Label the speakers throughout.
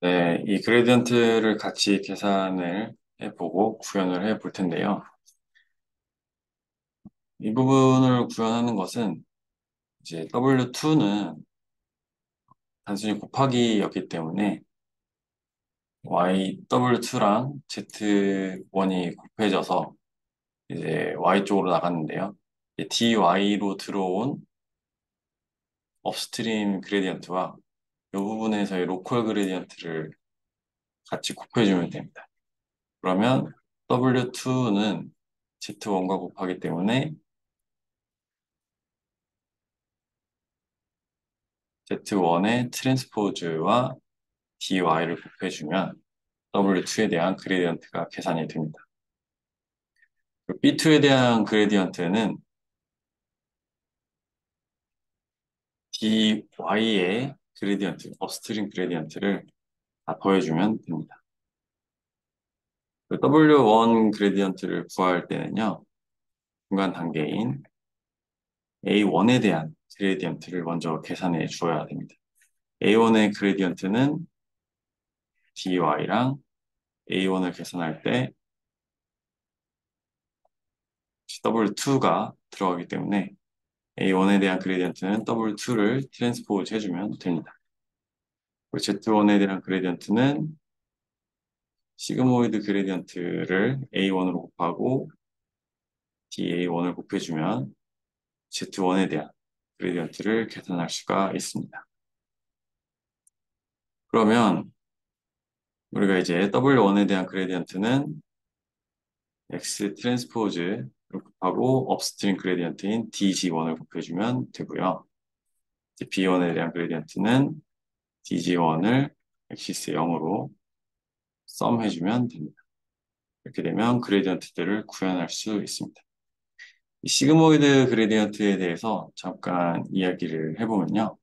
Speaker 1: 네, 이 그레디언트를 같이 계산을 해보고 구현을 해 볼 텐데요. 이 부분을 구현하는 것은 이제 W2는 단순히 곱하기였기 때문에 Y W2랑 Z1이 곱해져서 이제 Y 쪽으로 나갔는데요. DY로 들어온 업스트림 그레디언트와 이 부분에서의 로컬 그레디언트를 같이 곱해주면 됩니다. 그러면 W2는 Z1과 곱하기 때문에 Z1의 트랜스포즈와 DY를 곱해주면 W2에 대한 그레디언트가 계산이 됩니다. B2에 대한 그레디언트는 DY의 그레디언트, 업스트림 그레디언트를 다 더해주면 됩니다. W1 그레디언트를 구할 때는요, 중간 단계인 A1에 대한 그레디언트를 먼저 계산해 주어야 됩니다. A1의 그레디언트는 DY랑 A1을 계산할 때 W2가 들어가기 때문에 A1에 대한 그레디언트는 W2를 트랜스포즈 해주면 됩니다. 그리고 Z1에 대한 그레디언트는 시그모이드 그레디언트를 A1으로 곱하고 DA1을 곱해주면 Z1에 대한 그레디언트를 계산할 수가 있습니다. 그러면 우리가 이제 W1에 대한 그레디언트는 X 트랜스포즈를 곱하고 업스트림 그레디언트인 DG1을 곱해주면 되고요. B1에 대한 그레디언트는 DG1을 엑시스 0으로 썸 해주면 됩니다. 이렇게 되면 그레디언트들을 구현할 수 있습니다. 이 시그모이드 그레디언트에 대해서 잠깐 이야기를 해보면요.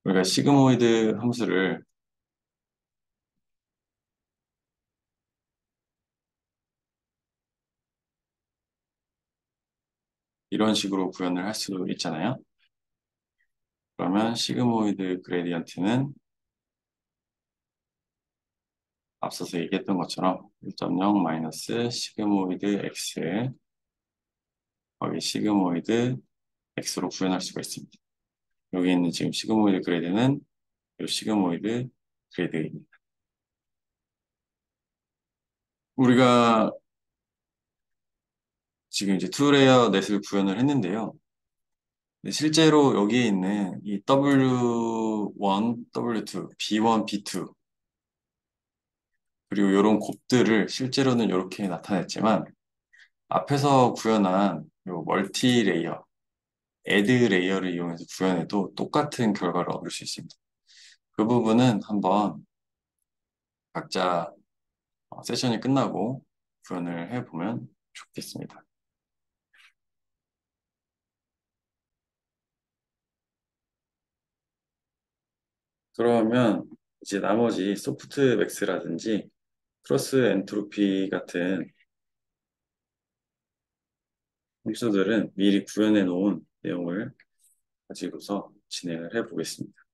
Speaker 1: 우리가 시그모이드 함수를 이런 식으로 구현을 할 수 있잖아요. 그러면 시그모이드 그레디언트는 앞서서 얘기했던 것처럼 1.0 마이너스 시그모이드 x 거기 시그모이드 x로 구현할 수가 있습니다. 여기 있는 지금 시그모이드 그레드는 이 시그모이드 그레드입니다. 우리가 지금 이제 투 레이어 넷을 구현을 했는데요. 근데 실제로 여기에 있는 이 W1, W2, B1, B2 그리고 이런 곱들을 실제로는 이렇게 나타냈지만 앞에서 구현한 요 멀티 레이어, 애드 레이어를 이용해서 구현해도 똑같은 결과를 얻을 수 있습니다. 그 부분은 한번 각자 세션이 끝나고 구현을 해보면 좋겠습니다. 그러면 이제 나머지 소프트맥스라든지 크로스 엔트로피 같은 함수들은 미리 구현해 놓은 내용을 가지고서 진행을 해 보겠습니다.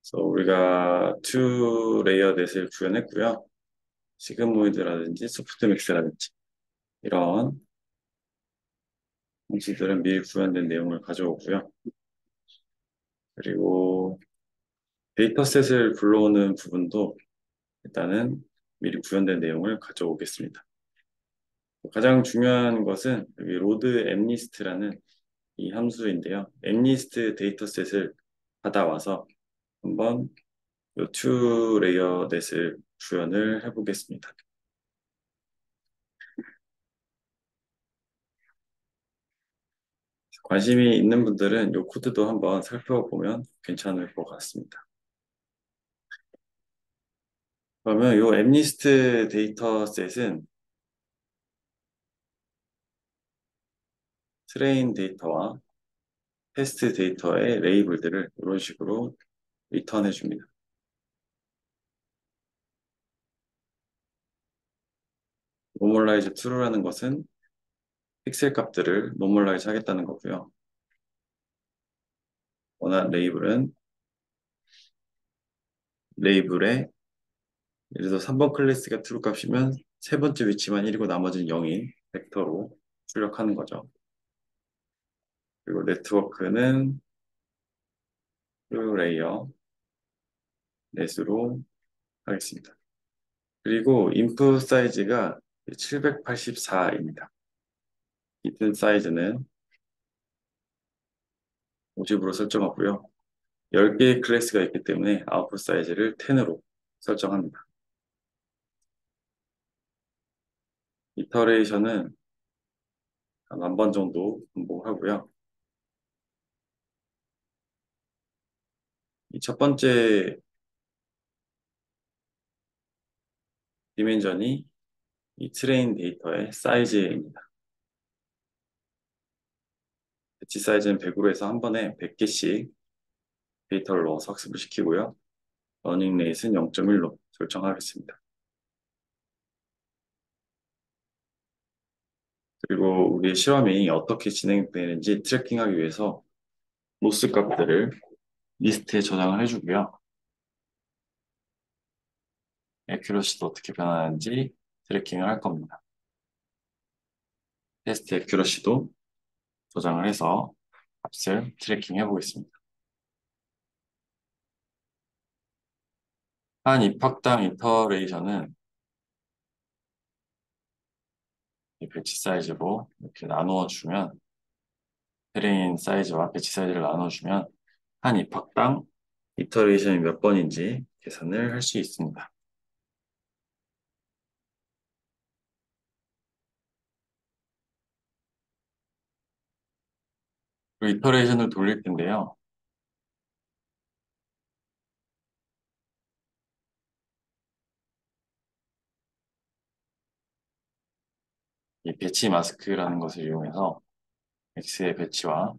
Speaker 1: 그래서 우리가 투 레이어 넷을 구현했고요. 시그모이드라든지 소프트맥스라든지 이런 함수들은 미리 구현된 내용을 가져오고요. 그리고 데이터셋을 불러오는 부분도 일단은 미리 구현된 내용을 가져오겠습니다. 가장 중요한 것은 여기 로드 엠리스트라는 이 함수인데요. 엠리스트 데이터셋을 받아와서 한번 이투 레이어 넷을 구현을 해보겠습니다. 관심이 있는 분들은 이 코드도 한번 살펴보면 괜찮을 것 같습니다. 그러면 이 엠리스트 데이터셋은 트레인 데이터와 테스트 데이터의 레이블들을 이런 식으로 리턴해 줍니다. 노멀라이즈 true라는 것은 픽셀 값들을 노멀라이즈 하겠다는 거고요. 원하는 레이블은 레이블에 예를 들어 3번 클래스가 true 값이면 세 번째 위치만 1이고 나머지는 0인 벡터로 출력하는 거죠. 그리고 네트워크는 true 레이어 넷으로 하겠습니다. 그리고 input 사이즈가 784입니다. 이튼 사이즈는 50으로 설정하고요. 10개의 클래스가 있기 때문에 아웃풋 사이즈를 10으로 설정합니다. 이터레이션은 한 1000번 정도 반복하고요. 이 첫 번째 디멘전이 이 트레인 데이터의 사이즈입니다. 배치 사이즈는 100으로 해서 한 번에 100개씩 데이터를 넣어서 학습을 시키고요. 러닝 레이트는 0.1로 설정하겠습니다. 그리고 우리 실험이 어떻게 진행되는지 트래킹하기 위해서 로스 값들을 리스트에 저장을 해주고요. 애큐러시도 어떻게 변하는지 트래킹을 할 겁니다. 테스트 애큐러시도 저장을 해서 값을 트래킹 해보겠습니다. 한 입학당 이터레이션은 이 배치 사이즈로 이렇게 나누어 주면 트레인 사이즈와 배치 사이즈를 나눠주면 한 입학당 이터레이션이 몇 번인지 계산을 할 수 있습니다. 그리고 이터레이션을 돌릴 텐데요. 이 배치 마스크라는 것을 이용해서 X의 배치와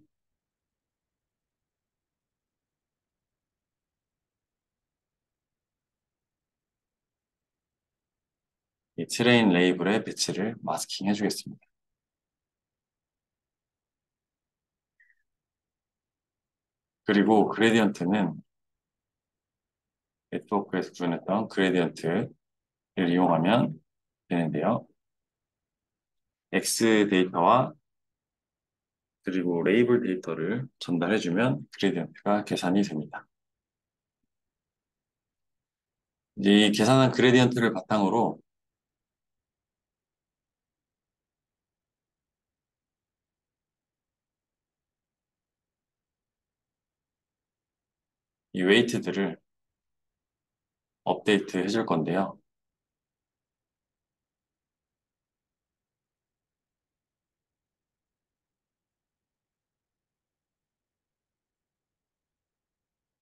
Speaker 1: 이 트레인 레이블의 배치를 마스킹 해주겠습니다. 그리고 그레디언트는 네트워크에서 구현했던 그레디언트를 이용하면 되는데요. X 데이터와 그리고 레이블 데이터를 전달해주면 그레디언트가 계산이 됩니다. 이제 이 계산한 그레디언트를 바탕으로 이 웨이트들을 업데이트 해줄 건데요.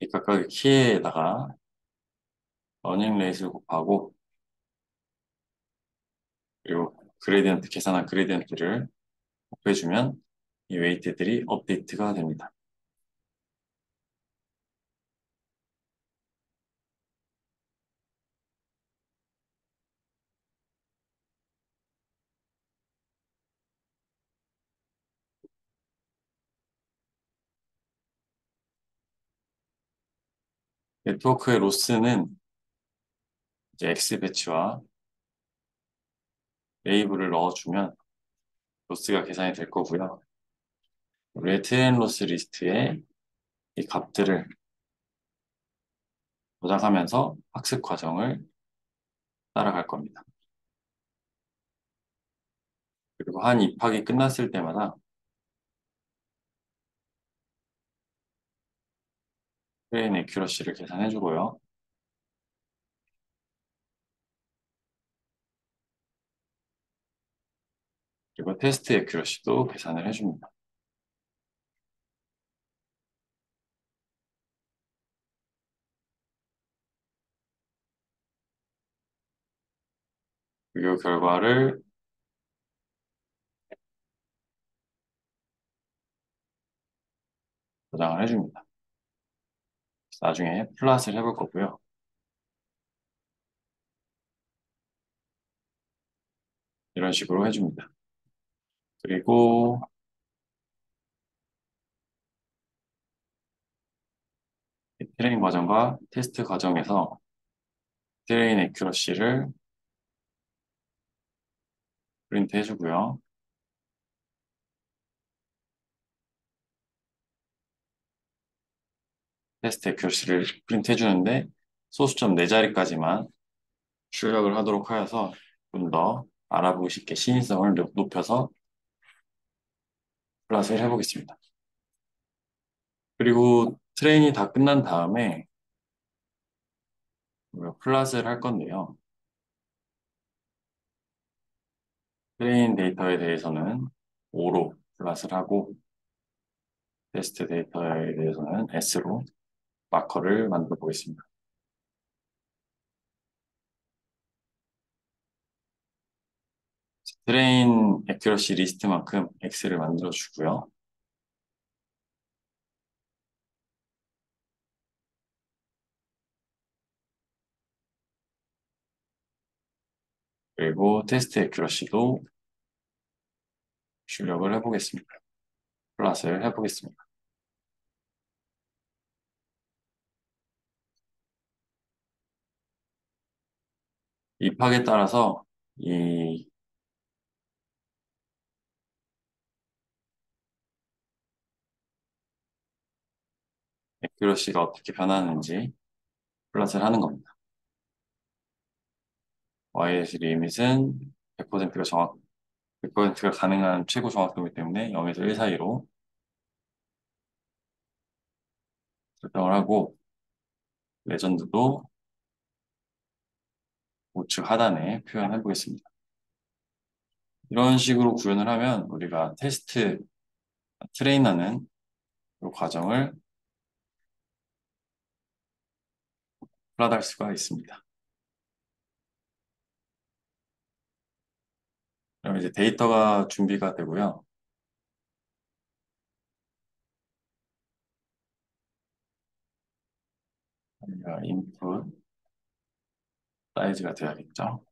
Speaker 1: 이 각각의 키에다가 러닝 레이스를 곱하고 그리고 그레디언트 계산한 그레디언트를 곱해주면 이 웨이트들이 업데이트가 됩니다. 네트워크의 로스는 이제 X 배치와 레이블을 넣어주면 로스가 계산이 될 거고요. 우리의 트레인 로스 리스트에 이 값들을 저장하면서 학습 과정을 따라갈 겁니다. 그리고 한 입학이 끝났을 때마다 트레인 애큐러시를 계산해주고요. 그리고 테스트 애큐러시도 계산을 해줍니다. 그리고 결과를 저장을 해줍니다. 나중에 플랫을 해볼 거고요. 이런 식으로 해줍니다. 그리고 이 트레이닝 과정과 테스트 과정에서 트레인 애큐러시를 프린트 해주고요. 테스트 애큐러시를 프린트 해주는데 소수점 4자리까지만 출력을 하도록 하여서 좀 더 알아보기 쉽게 시인성을 높여서 플랫을 해보겠습니다. 그리고 트레인이 다 끝난 다음에 우리가 플랫을 할 건데요. 트레인 데이터에 대해서는 O로 플랫을 하고 테스트 데이터에 대해서는 S로 마커를 만들어 보겠습니다. 트레인 애큐러시 리스트만큼 X를 만들어 주고요. 그리고 테스트 애큐러시도 출력을 해보겠습니다. 플랫을 해보겠습니다. 입학에 따라서 이 애큐러시가 어떻게 변하는지 플랫을 하는 겁니다. YS 리밋은 100%가 100%가 가능한 최고 정확도이기 때문에 0에서 1 사이로 설정을 하고 레전드도 우측 하단에 표현해 보겠습니다. 이런 식으로 구현을 하면 우리가 테스트 트레인하는 이 과정을 플랫할 수가 있습니다. 그럼 이제 데이터가 준비가 되고요. 우리가 인풋 사이즈가 돼야겠죠.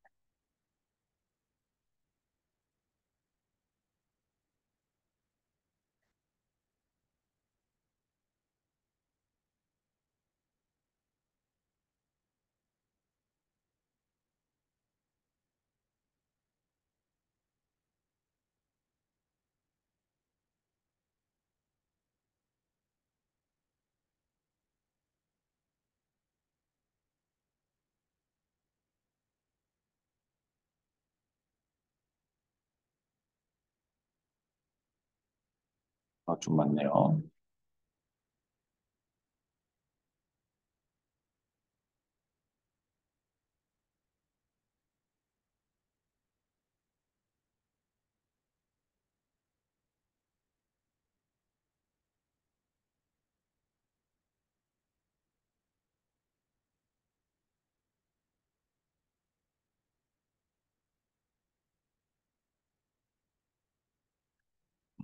Speaker 1: 좀 많네요.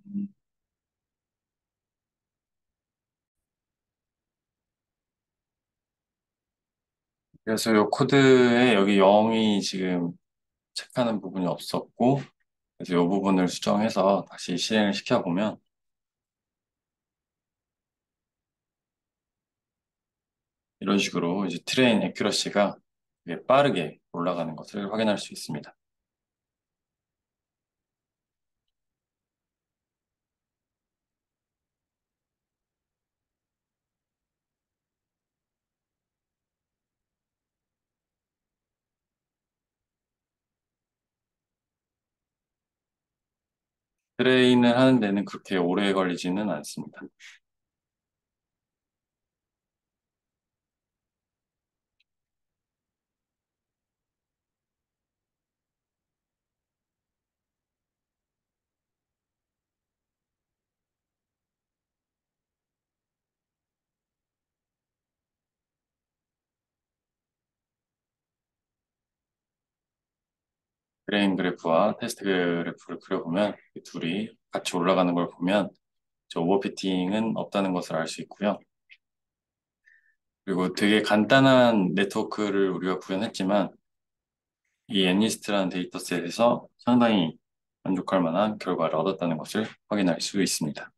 Speaker 1: 음, 그래서 이 코드에 여기 0이 지금 체크하는 부분이 없었고, 그래서 이 부분을 수정해서 다시 실행을 시켜보면 이런 식으로 이제 트레인 애큐러시가 빠르게 올라가는 것을 확인할 수 있습니다. 트레인을 하는 데는 그렇게 오래 걸리지는 않습니다. 트레인 그래프와 테스트 그래프를 그려보면 이 둘이 같이 올라가는 걸 보면 저 오버피팅은 없다는 것을 알 수 있고요. 그리고 되게 간단한 네트워크를 우리가 구현했지만 이 N리스트라는 데이터셋에서 상당히 만족할 만한 결과를 얻었다는 것을 확인할 수 있습니다.